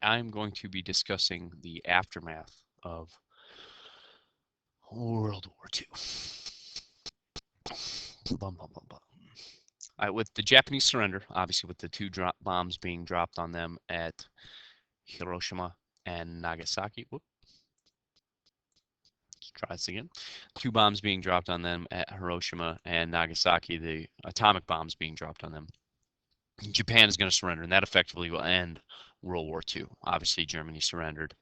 I'm going to be discussing the aftermath of World War II. Bum, bum, bum, bum. With the Japanese surrender, obviously with the two bombs being dropped on them at Hiroshima and Nagasaki. Whoop, let's try this again. Two bombs being dropped on them at Hiroshima and Nagasaki, the atomic bombs being dropped on them. Japan is going to surrender, and that effectively will end World War II. Obviously, Germany surrendered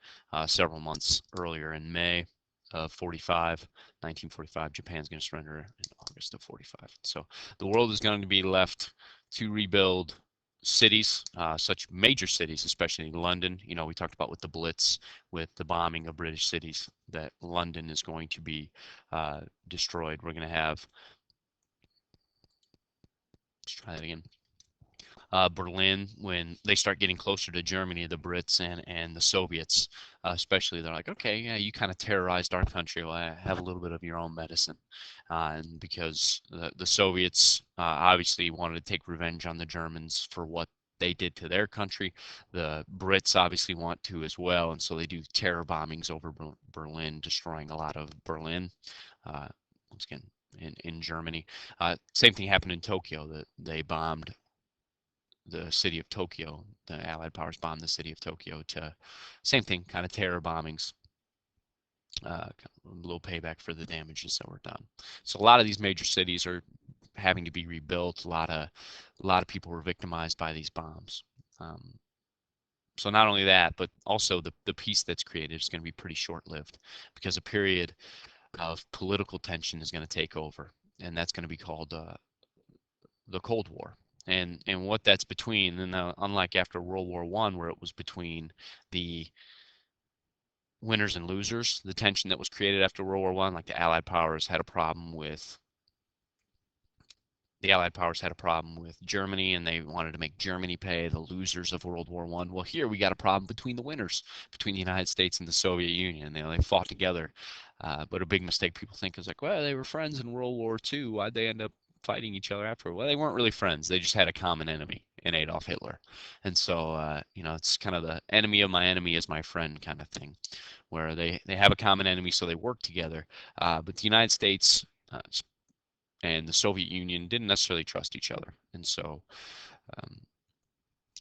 several months earlier in May of 1945. Japan's going to surrender in August of 45. So the world is going to be left to rebuild cities, such major cities, especially London. You know, we talked about with the Blitz, with the bombing of British cities, that London is going to be destroyed. We're going to have, let's try that again. Berlin, when they start getting closer to Germany, the Brits and the Soviets, especially, they're like, okay, yeah, you kind of terrorized our country. Well, have a little bit of your own medicine. And because the Soviets obviously wanted to take revenge on the Germans for what they did to their country, the Brits obviously want to as well. And so they do terror bombings over Berlin, destroying a lot of Berlin. Once again, in Germany. Same thing happened in Tokyo. That they bombed the city of Tokyo. The Allied powers bombed the city of Tokyo to same thing, kind of terror bombings, a little payback for the damages that were done. So a lot of these major cities are having to be rebuilt. A lot of people were victimized by these bombs. Um, so not only that, but also the peace that's created is going to be pretty short-lived because a period of political tension is going to take over, and that's going to be called the Cold War. And what that's between, and unlike after World War I, where it was between the winners and losers, the tension that was created after World War I, like the Allied powers had a problem with Germany, and they wanted to make Germany pay the losers of World War I. Well, here we got a problem between the winners, between the United States and the Soviet Union. They fought together. But a big mistake people think is like, well, they were friends in World War II. Why'd they end up fighting each other after? Well, they weren't really friends. They just had a common enemy in Adolf Hitler. And so, it's kind of the enemy of my enemy is my friend kind of thing, where they have a common enemy, so they work together. But the United States and the Soviet Union didn't necessarily trust each other. And so um,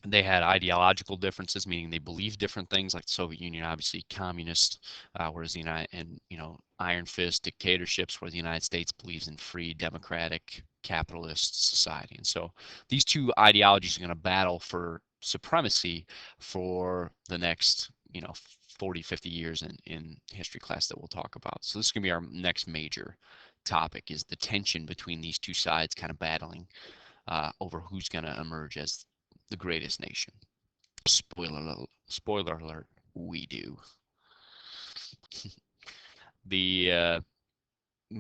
they had ideological differences, meaning they believed different things. Like the Soviet Union, obviously communist, whereas the United and iron fist dictatorships, where the United States believes in free, democratic, capitalist society. And so these two ideologies are going to battle for supremacy for the next 40, 50 years in history class that we'll talk about. So this is going to be our next major topic, is the tension between these two sides kind of battling over who's going to emerge as the greatest nation. Spoiler alert, we do. The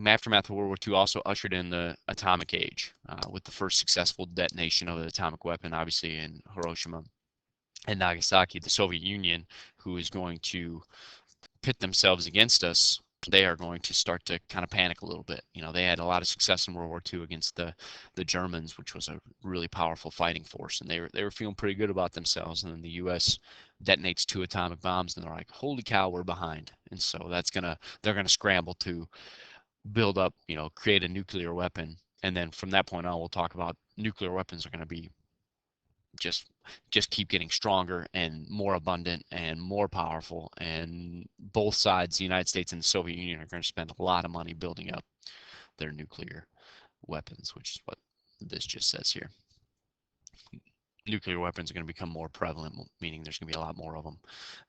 aftermath of World War II also ushered in the atomic age, with the first successful detonation of an atomic weapon, obviously in Hiroshima and Nagasaki. The Soviet Union, who is going to pit themselves against us, they are going to start to kind of panic a little bit. They had a lot of success in World War II against the Germans, which was a really powerful fighting force, and they were feeling pretty good about themselves. And then the U.S. detonates two atomic bombs, and they're like, "Holy cow, we're behind!" And so they're gonna scramble to build up, create a nuclear weapon. And then from that point on, we'll talk about nuclear weapons are going to be just just keep getting stronger and more abundant and more powerful, and both sides, the United States and the Soviet Union, are going to spend a lot of money building up their nuclear weapons, which is what this just says here. Nuclear weapons are going to become more prevalent, meaning there's going to be a lot more of them.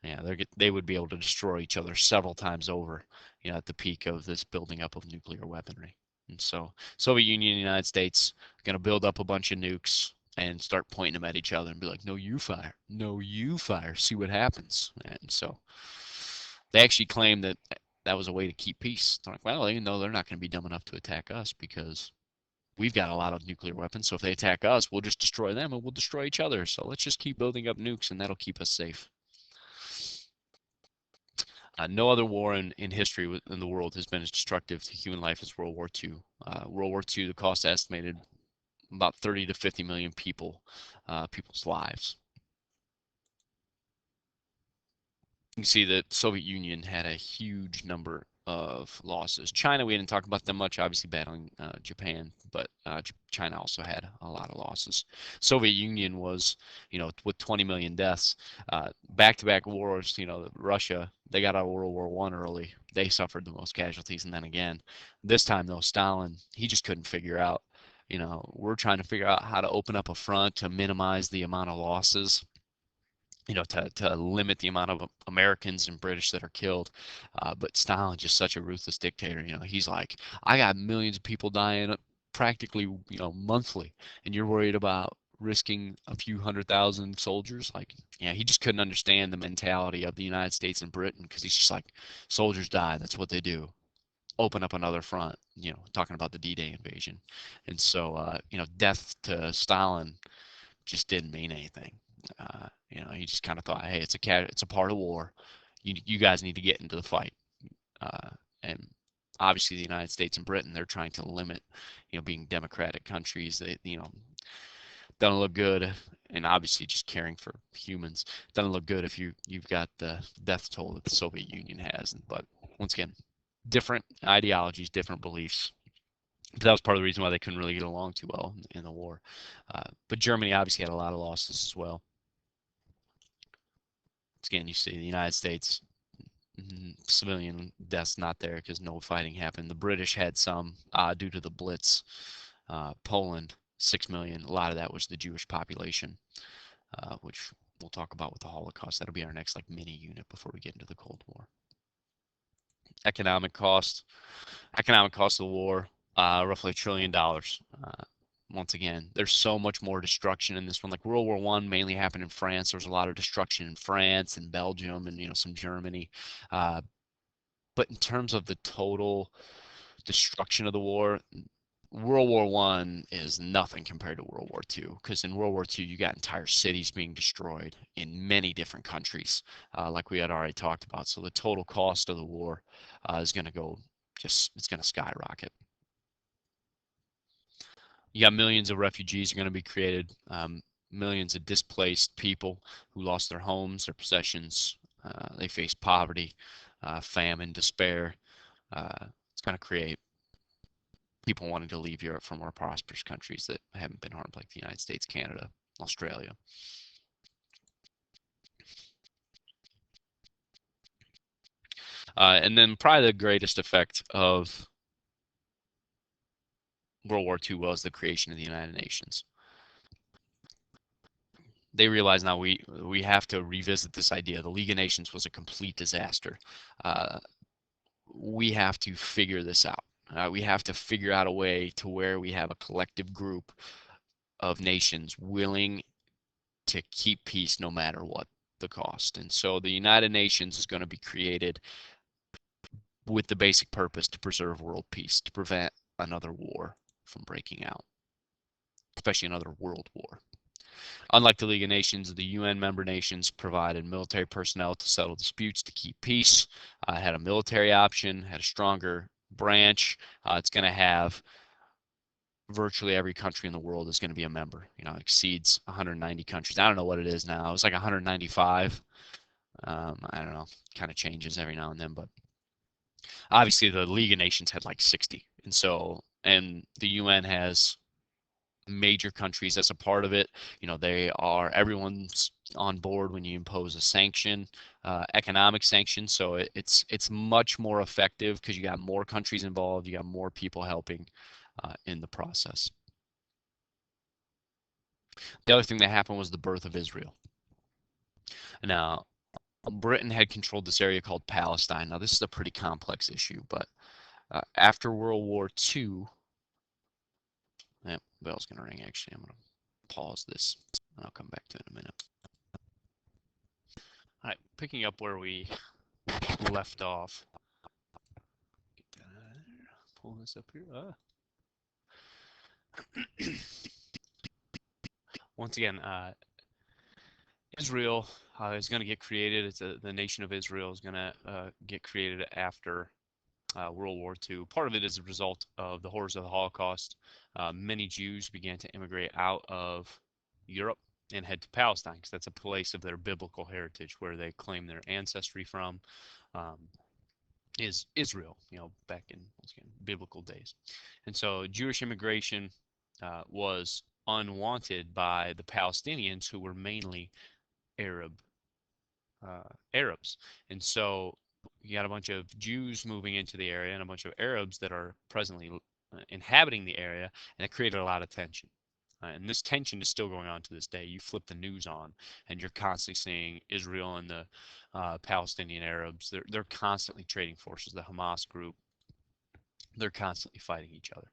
Yeah, they would be able to destroy each other several times over, at the peak of this building up of nuclear weaponry. And so Soviet Union and the United States are going to build up a bunch of nukes and start pointing them at each other and be like, no, you fire, no, you fire, see what happens. And so they actually claim that that was a way to keep peace. They're like, well, they know they're not going to be dumb enough to attack us because we've got a lot of nuclear weapons. So if they attack us, we'll just destroy them and we'll destroy each other. So let's just keep building up nukes, and that'll keep us safe. No other war in history in the world has been as destructive to human life as World War II. World War II, the cost estimated about 30 to 50 million people's lives. You see that Soviet Union had a huge number of losses. China, we didn't talk about them much, obviously battling Japan, but China also had a lot of losses. Soviet Union was, with 20 million deaths, back-to-back wars. Russia, they got out of World War I early. They suffered the most casualties, and then again, this time though, Stalin, he just couldn't figure out. We're trying to figure out how to open up a front to minimize the amount of losses, to limit the amount of Americans and British that are killed. But Stalin's just such a ruthless dictator. He's like, I got millions of people dying practically, monthly, and you're worried about risking a few 100,000 soldiers. Like, yeah, he just couldn't understand the mentality of the United States and Britain, because he's just like, soldiers die. That's what they do. Open up another front, talking about the D-Day invasion. And so, death to Stalin just didn't mean anything. He just kind of thought, hey, it's a part of war. You guys need to get into the fight. And obviously, the United States and Britain, they're trying to limit, being democratic countries. They, doesn't look good, and obviously just caring for humans doesn't look good if you've got the death toll that the Soviet Union has. But once again, different ideologies, different beliefs. But that was part of the reason why they couldn't really get along too well in the war. But Germany obviously had a lot of losses as well. Again, you see the United States, civilian deaths not there because no fighting happened. The British had some due to the Blitz. Poland, 6 million. A lot of that was the Jewish population, which we'll talk about with the Holocaust. That'll be our next like mini unit before we get into the Cold War. Economic cost. Economic cost of the war, roughly $1 trillion. Once again, there's so much more destruction in this one. Like World War One mainly happened in France. There was a lot of destruction in France and Belgium and some Germany. Uh, but in terms of the total destruction of the war, World War One is nothing compared to World War Two. Because in World War Two, you got entire cities being destroyed in many different countries, like we had already talked about. So the total cost of the war is going to go it's going to skyrocket. You got millions of refugees are going to be created, millions of displaced people who lost their homes, their possessions. They face poverty, famine, despair. It's going to create people wanting to leave Europe for more prosperous countries that haven't been harmed, like the United States, Canada, Australia. And then probably the greatest effect of World War II was the creation of the United Nations. They realize now we have to revisit this idea. The League of Nations was a complete disaster. Uh, we have to figure this out. We have to figure out a way to where we have a collective group of nations willing to keep peace no matter what the cost. And so the United Nations is going to be created with the basic purpose to preserve world peace, to prevent another war from breaking out, especially another world war. Unlike the League of Nations, the UN member nations provided military personnel to settle disputes to keep peace, had a military option, had a stronger branch. It's going to have virtually every country in the world is going to be a member. It exceeds 190 countries. I don't know what it is now. It's like 195. I don't know. Kind of changes every now and then, but obviously the League of Nations had like 60. And the UN has major countries as a part of it. Everyone's on board when you impose a sanction, economic sanction. So it's much more effective because you got more countries involved, you got more people helping in the process. The other thing that happened was the birth of Israel. Now, Britain had controlled this area called Palestine. Now, this is a pretty complex issue, but after World War II, bell's going to ring actually. I'm going to pause this and I'll come back to it in a minute. All right, picking up where we left off. Pull this up here. Once again, Israel is going to get created. The nation of Israel is going to get created after World War II. Part of it is a result of the horrors of the Holocaust. Many Jews began to immigrate out of Europe and head to Palestine because that's a place of their biblical heritage where they claim their ancestry from. Um, is Israel, back in once again, biblical days. And so Jewish immigration was unwanted by the Palestinians, who were mainly Arab Arabs. And so you got a bunch of Jews moving into the area and a bunch of Arabs that are presently inhabiting the area, and it created a lot of tension. And this tension is still going on to this day. You flip the news on, and you're constantly seeing Israel and the Palestinian Arabs. They're constantly trading forces. The Hamas group, they're constantly fighting each other.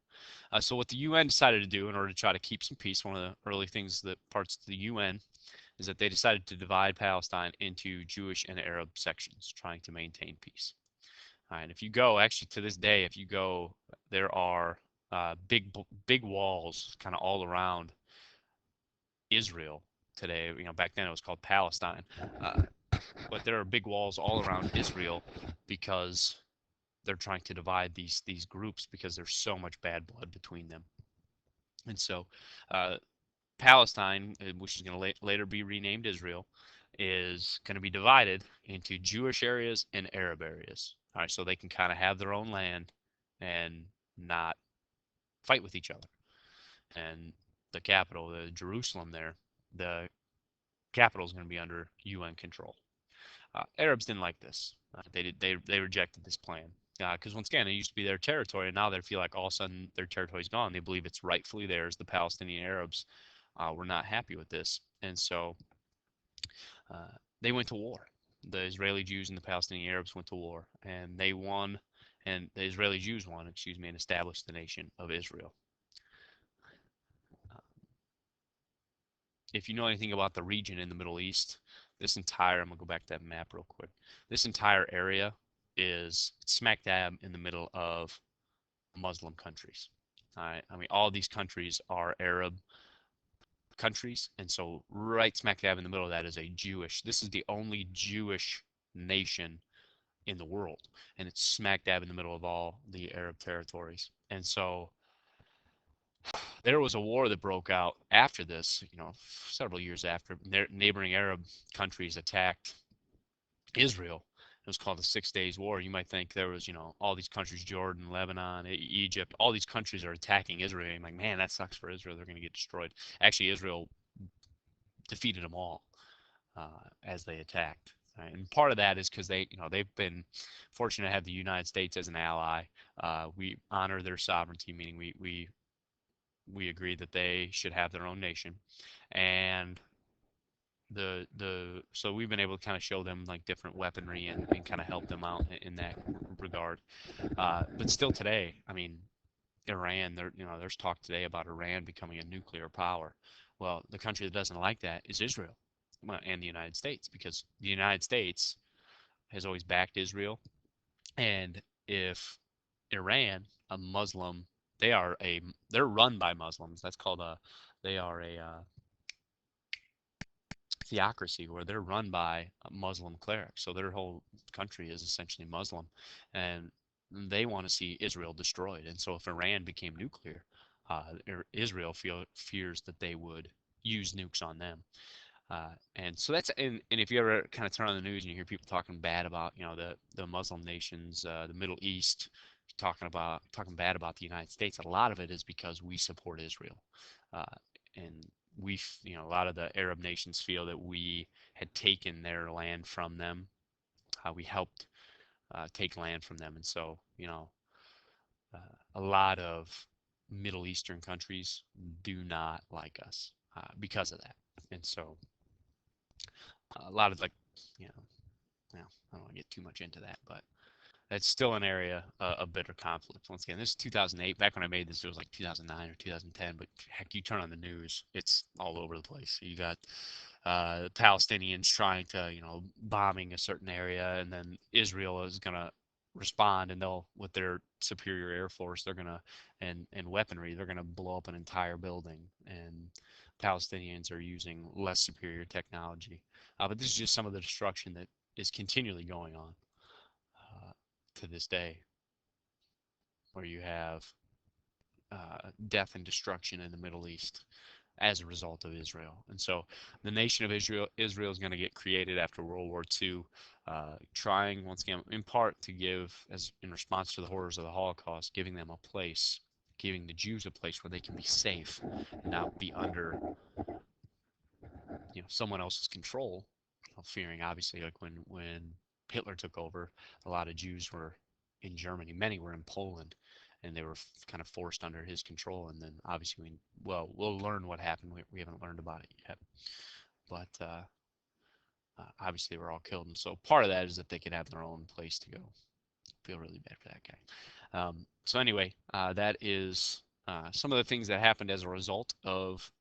So what the UN decided to do in order to try to keep some peace, one of the early things that parts of the UN is that they decided to divide Palestine into Jewish and Arab sections, trying to maintain peace. And if you go, actually to this day, if you go, there are big walls kind of all around Israel today. Back then it was called Palestine, uh, but there are big walls all around Israel because they're trying to divide these groups because there's so much bad blood between them. And so uh, Palestine, which is going to later be renamed Israel, is going to be divided into Jewish areas and Arab areas. All right, so they can kind of have their own land and not fight with each other. And the capital, the Jerusalem there, the capital is going to be under UN control. Arabs didn't like this. They rejected this plan because once again, it used to be their territory, and now they feel like all of a sudden their territory is gone. They believe it's rightfully theirs. The Palestinian Arabs were not happy with this, and so uh, they went to war. The Israeli Jews and the Palestinian Arabs went to war, and they won, and the Israeli Jews won, excuse me, and established the nation of Israel. Uh, if you know anything about the region in the Middle East, I'm gonna go back to that map real quick. This entire area is smack dab in the middle of Muslim countries. All right, I mean, all these countries are Arab countries, and so right smack dab in the middle of that is a Jewish. This is the only Jewish nation in the world, and it's smack dab in the middle of all the Arab territories. And so there was a war that broke out after this, several years after. Neighboring Arab countries attacked Israel. It was called the 6 Days War. You might think there was, all these countries, Jordan, Lebanon, Egypt, all these countries are attacking Israel. I'm like, man, that sucks for Israel. They're going to get destroyed. Actually, Israel defeated them all as they attacked. Right? And part of that is because they've been fortunate to have the United States as an ally. We honor their sovereignty, meaning we agree that they should have their own nation, and the so we've been able to kind of show them like different weaponry and kind of help them out in that regard. But still today, I mean, Iran, there's talk today about Iran becoming a nuclear power. Well, the country that doesn't like that is Israel, and the United States, because the United States has always backed Israel. And if Iran, a Muslim, they're run by Muslims. That's called they are a theocracy where they're run by Muslim clerics. So their whole country is essentially Muslim, and they want to see Israel destroyed. And so if Iran became nuclear, Israel fears that they would use nukes on them. And so and if you ever kind of turn on the news and you hear people talking bad about, the Muslim nations, the Middle East, talking bad about the United States, a lot of it is because we support Israel. Uh, and a lot of the Arab nations feel that we had taken their land from them. We helped take land from them. And so, a lot of Middle Eastern countries do not like us because of that. And so a lot of you know, well, I don't want to get too much into that, but that's still an area of bitter conflict. Once again, this is 2008. Back when I made this, it was like 2009 or 2010. But heck, you turn on the news, it's all over the place. You got Palestinians trying to, bombing a certain area, and then Israel is gonna respond, and they'll, with their superior air force, they're gonna and weaponry, they're gonna blow up an entire building, and Palestinians are using less superior technology. But this is just some of the destruction that is continually going on to this day, where you have death and destruction in the Middle East. as a result of Israel. And so the nation of Israel is going to get created after World War II, trying once again in part to give, as in response to the horrors of the Holocaust, giving them a place, giving the Jews a place where they can be safe and not be under someone else's control. Fearing obviously like when Hitler took over, a lot of Jews were in Germany, many were in Poland, and they were kind of forced under his control. And then obviously we'll learn what happened. We haven't learned about it yet, but obviously they were all killed. And so part of that is that they could have their own place to go. Feel really bad for that guy. So anyway, that is some of the things that happened as a result of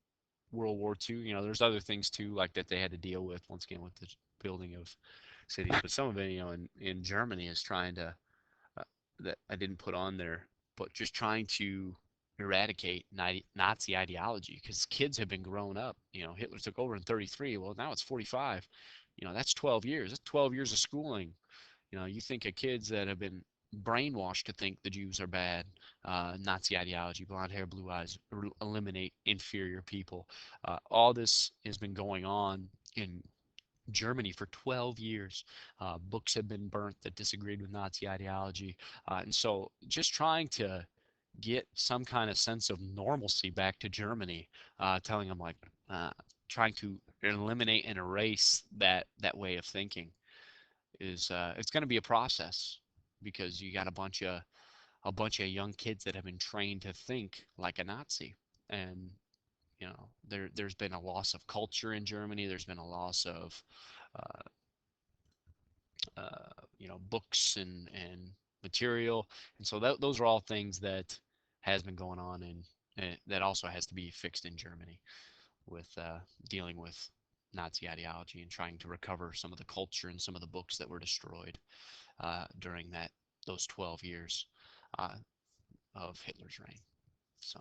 World War II. There's other things too, like that they had to deal with once again with the building of cities. But some of it, in Germany is trying to that I didn't put on there, but just trying to eradicate Nazi ideology because kids have been growing up. Hitler took over in 33. Well, now it's 45. That's 12 years. That's 12 years of schooling. You think of kids that have been brainwashed to think the Jews are bad, Nazi ideology, blonde hair, blue eyes, eliminate inferior people. All this has been going on in Germany for 12 years. Books have been burnt that disagreed with Nazi ideology. And so just trying to get some kind of sense of normalcy back to Germany, telling them like, trying to eliminate and erase that way of thinking is it's going to be a process because you got a bunch of young kids that have been trained to think like a Nazi, and there's been a loss of culture in Germany. There's been a loss of uh, books and material, and so those are all things that has been going on, and that also has to be fixed in Germany with dealing with Nazi ideology and trying to recover some of the culture and some of the books that were destroyed during those 12 years uh, of Hitler's reign. So